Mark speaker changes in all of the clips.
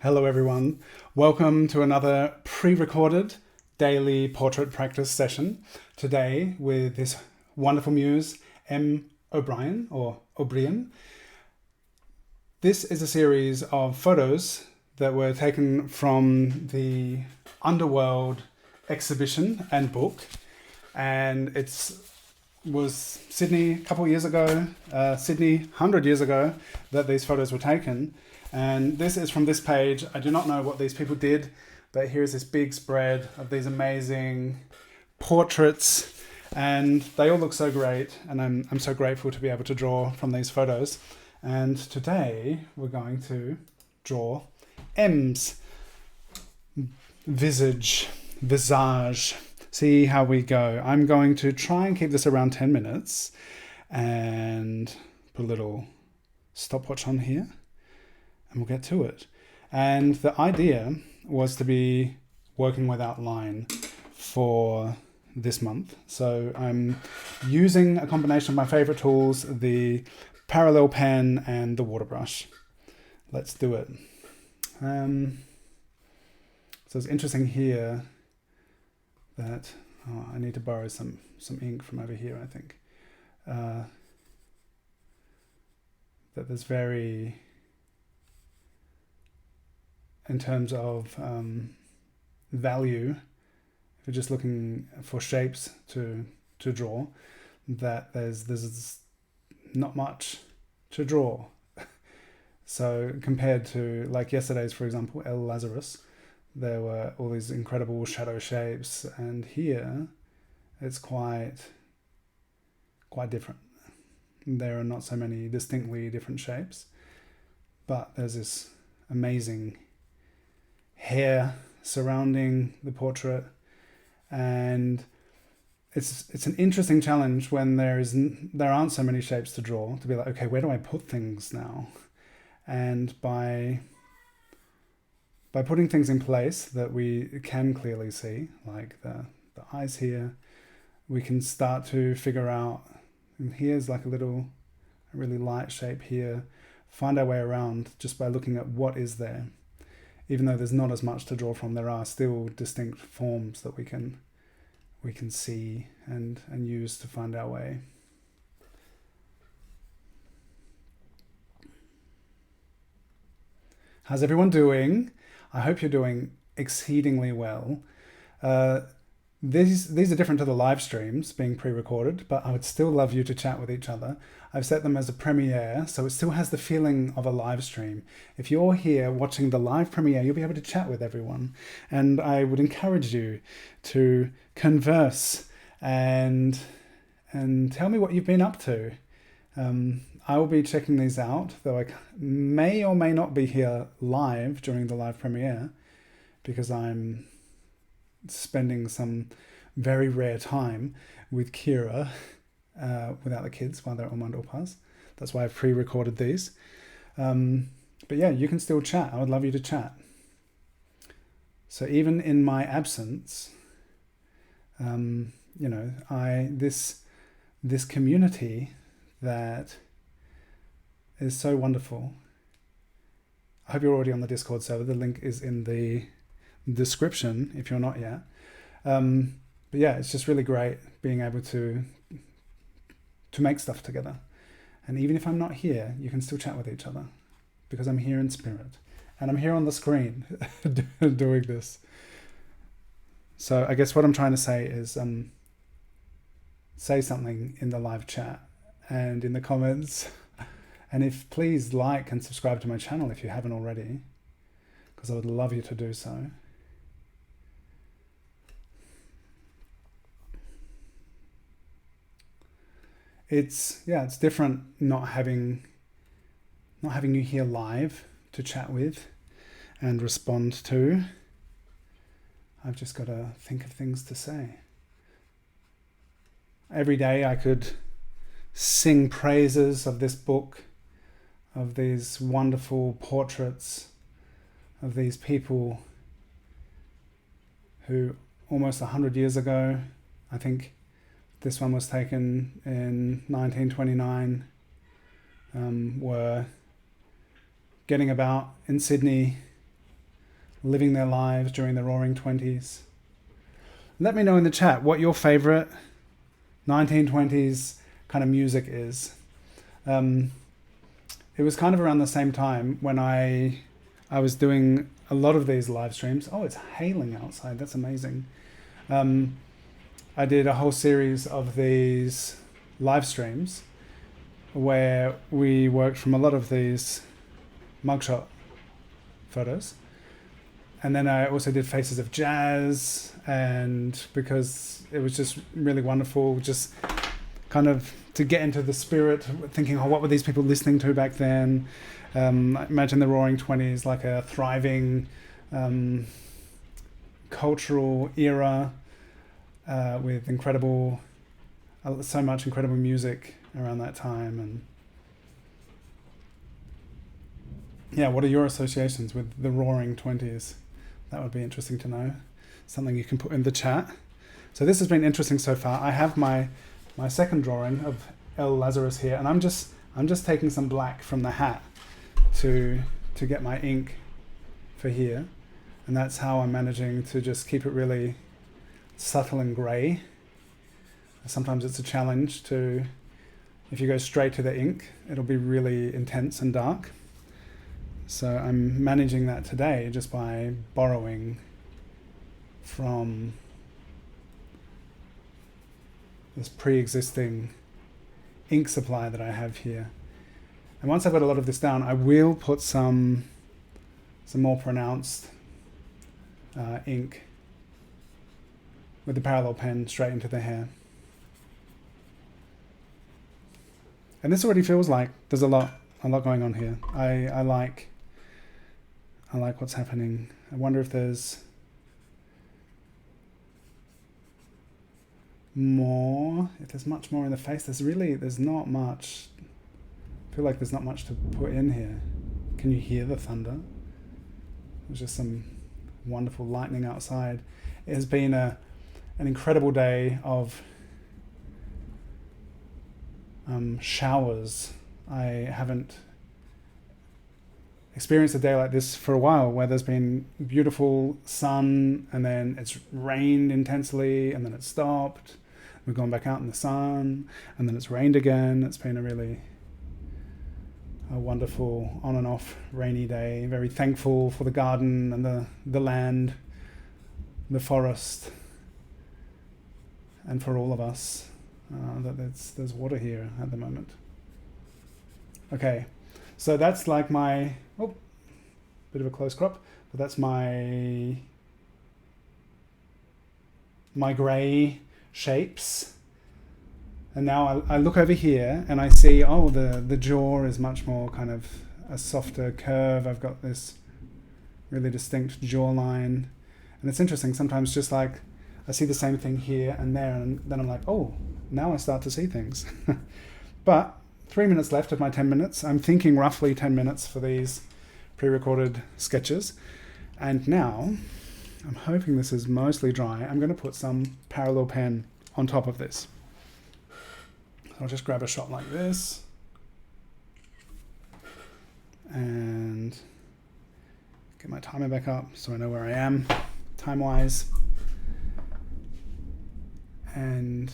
Speaker 1: Hello everyone. Welcome to another pre-recorded daily portrait practice session. Today with this wonderful muse, M. O'Brien or O'Brien. This is a series of photos that were taken from the Underworld exhibition and book. And it was Sydney a couple of years ago, Sydney 100 years ago that these photos were taken. And this is from this page. I do not know what these people did, but here's this big spread of these amazing portraits, and they all look so great, and I'm so grateful to be able to draw from these photos. And today we're going to draw M's visage. See how we go. I'm going to try and keep this around 10 minutes and put a little stopwatch on here. And we'll get to it. And the idea was to be working with outline for this month. So I'm using a combination of my favorite tools, the parallel pen and the water brush. Let's do it. So it's interesting here that I need to borrow some ink from over here, I think. That there's very... in terms of value, if you're just looking for shapes to draw, that there's not much to draw. So compared to like yesterday's, for example, El Lazarus, there were all these incredible shadow shapes, and here it's quite different. There are not so many distinctly different shapes, but there's this amazing hair surrounding the portrait, and it's an interesting challenge when there aren't so many shapes to draw, to be like, okay, where do I put things now? And by putting things in place that we can clearly see, like the eyes here, we can start to figure out, and here's like a really light shape here, find our way around just by looking at what is there. Even though there's not as much to draw from, there are still distinct forms that we can see and use to find our way. How's everyone doing? I hope you're doing exceedingly well. These are different to the live streams being pre-recorded, but I would still love you to chat with each other. I've set them as a premiere, so it still has the feeling of a live stream. If you're here watching the live premiere, you'll be able to chat with everyone. And I would encourage you to converse and tell me what you've been up to. I will be checking these out, though I may or may not be here live during the live premiere, because I'm spending some very rare time with Kira without the kids while they're on Mandalpas. That's why I've pre-recorded these. But yeah, you can still chat. I would love you to chat. So even in my absence, this community that is so wonderful. I hope you're already on the Discord server. The link is in the description if you're not yet. But yeah, it's just really great being able to make stuff together. And even if I'm not here, you can still chat with each other, because I'm here in spirit and I'm here on the screen doing this. So I guess what I'm trying to say is say something in the live chat and in the comments. And please like and subscribe to my channel if you haven't already, because I would love you to do so. It's different not having you here live to chat with and respond to. I've just got to think of things to say. Every day I could sing praises of this book, of these wonderful portraits, of these people who almost 100 years ago, I think this one was taken in 1929, were getting about in Sydney living their lives during the Roaring Twenties. Let me know in the chat what your favorite 1920s kind of music is. It was kind of around the same time when I was doing a lot of these live streams. Oh, it's hailing outside. That's amazing. I did a whole series of these live streams where we worked from a lot of these mugshot photos. And then I also did Faces of Jazz, and because it was just really wonderful, just kind of to get into the spirit, thinking, oh, what were these people listening to back then? Imagine the Roaring Twenties like a thriving cultural era with so much incredible music around that time. And yeah, what are your associations with the Roaring Twenties? That would be interesting to know. Something you can put in the chat. So this has been interesting so far. I have my second drawing of El Lazarus here, and I'm just taking some black from the hat to get my ink for here, and that's how I'm managing to just keep it really subtle and grey. Sometimes it's a challenge if you go straight to the ink, it'll be really intense and dark. So I'm managing that today just by borrowing from this pre-existing ink supply that I have here. And once I've got a lot of this down, I will put some more pronounced ink with the parallel pen straight into the hair. And this already feels like there's a lot going on here. I like what's happening. I wonder if there's more, if there's much more in the face. There's not much. I feel like there's not much to put in here. Can you hear the thunder? There's just some wonderful lightning outside. It has been an incredible day of showers. I haven't experienced a day like this for a while, where there's been beautiful sun and then it's rained intensely and then it's stopped. We've gone back out in the sun and then it's rained again. It's been a wonderful on and off rainy day. Very thankful for the garden and the land, the forest, and for all of us that there's water here at the moment. Okay, so that's like my bit of a close crop, but that's my gray shapes. And now I look over here and I see, the jaw is much more kind of a softer curve. I've got this really distinct jawline. And it's interesting, sometimes just like I see the same thing here and there, and then I'm like, now I start to see things. But 3 minutes left of my 10 minutes. I'm thinking roughly 10 minutes for these pre-recorded sketches. And now, I'm hoping this is mostly dry. I'm going to put some parallel pen on top of this. I'll just grab a shot like this. And get my timer back up so I know where I am, time-wise. And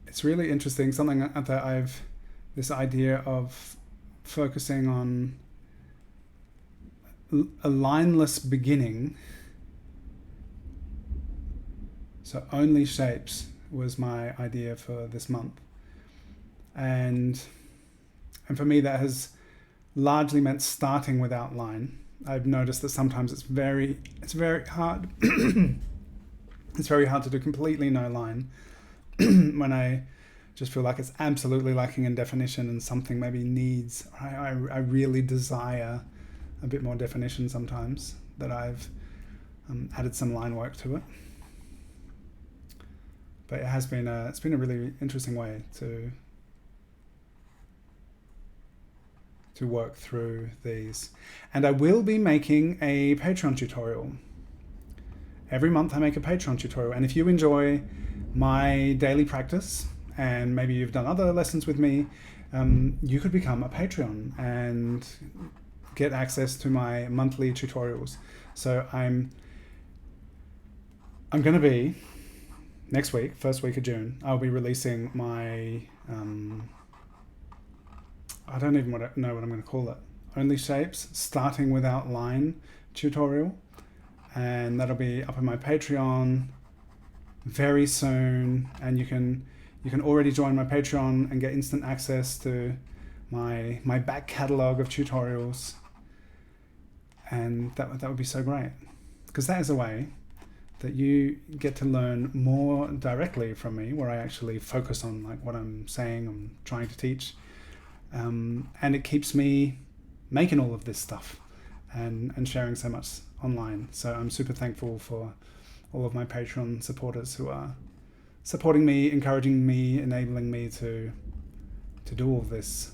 Speaker 1: it's really interesting, something that this idea of focusing on a lineless beginning. So only shapes was my idea for this month. And for me that has largely meant starting with outline. I've noticed that sometimes it's very hard it's very hard to do completely no line when I just feel like it's absolutely lacking in definition and something maybe needs, I really desire a bit more definition sometimes, that I've added some line work to it. But it's been a really interesting way to work through these. And I will be making a Patreon tutorial. Every month I make a Patreon tutorial, and if you enjoy my daily practice, and maybe you've done other lessons with me, you could become a Patreon and get access to my monthly tutorials. So I'm going to be, next week, first week of June, I'll be releasing my, I don't even know what I'm going to call it, Only Shapes, starting without line tutorial. And that'll be up on my Patreon very soon. And you can already join my Patreon and get instant access to my back catalogue of tutorials. And that would be so great, because that is a way that you get to learn more directly from me, where I actually focus on like what I'm saying, I'm trying to teach, and it keeps me making all of this stuff and sharing so much online. So I'm super thankful for all of my Patreon supporters who are supporting me, encouraging me, enabling me to do all of this.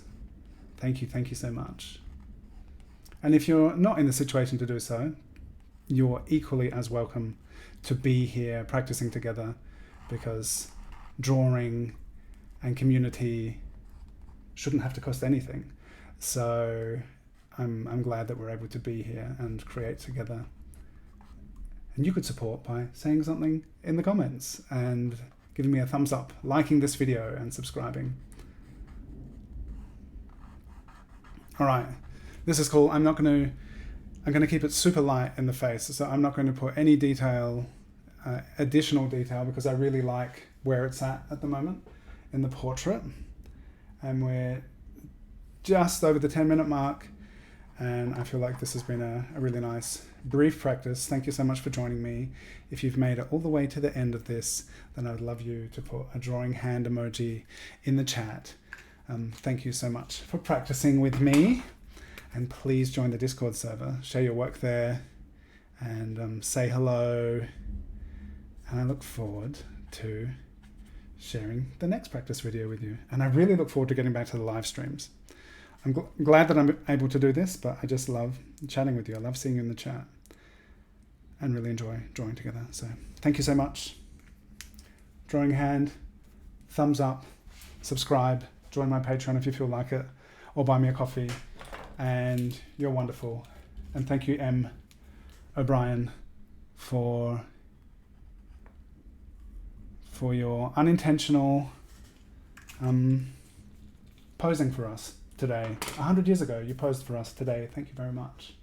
Speaker 1: Thank you so much. And if you're not in the situation to do so, you're equally as welcome to be here practicing together, because drawing and community shouldn't have to cost anything. So I'm glad that we're able to be here and create together. And you could support by saying something in the comments and giving me a thumbs up, liking this video and subscribing. All right, this is cool. I'm going to keep it super light in the face. So I'm not going to put any detail, additional detail, because I really like where it's at the moment in the portrait. And we're just over the 10-minute mark. And I feel like this has been a really nice brief practice. Thank you so much for joining me. If you've made it all the way to the end of this, then I'd love you to put a drawing hand emoji in the chat. Thank you so much for practicing with me. And please join the Discord server, share your work there, and say hello. And I look forward to sharing the next practice video with you. And I really look forward to getting back to the live streams. I'm glad that I'm able to do this, but I just love chatting with you. I love seeing you in the chat and really enjoy drawing together. So thank you so much. Drawing hand, thumbs up, subscribe, join my Patreon if you feel like it, or buy me a coffee. And you're wonderful. And thank you, M. O'Brien, for your unintentional posing for us today. 100 years ago, you posed for us today. Thank you very much.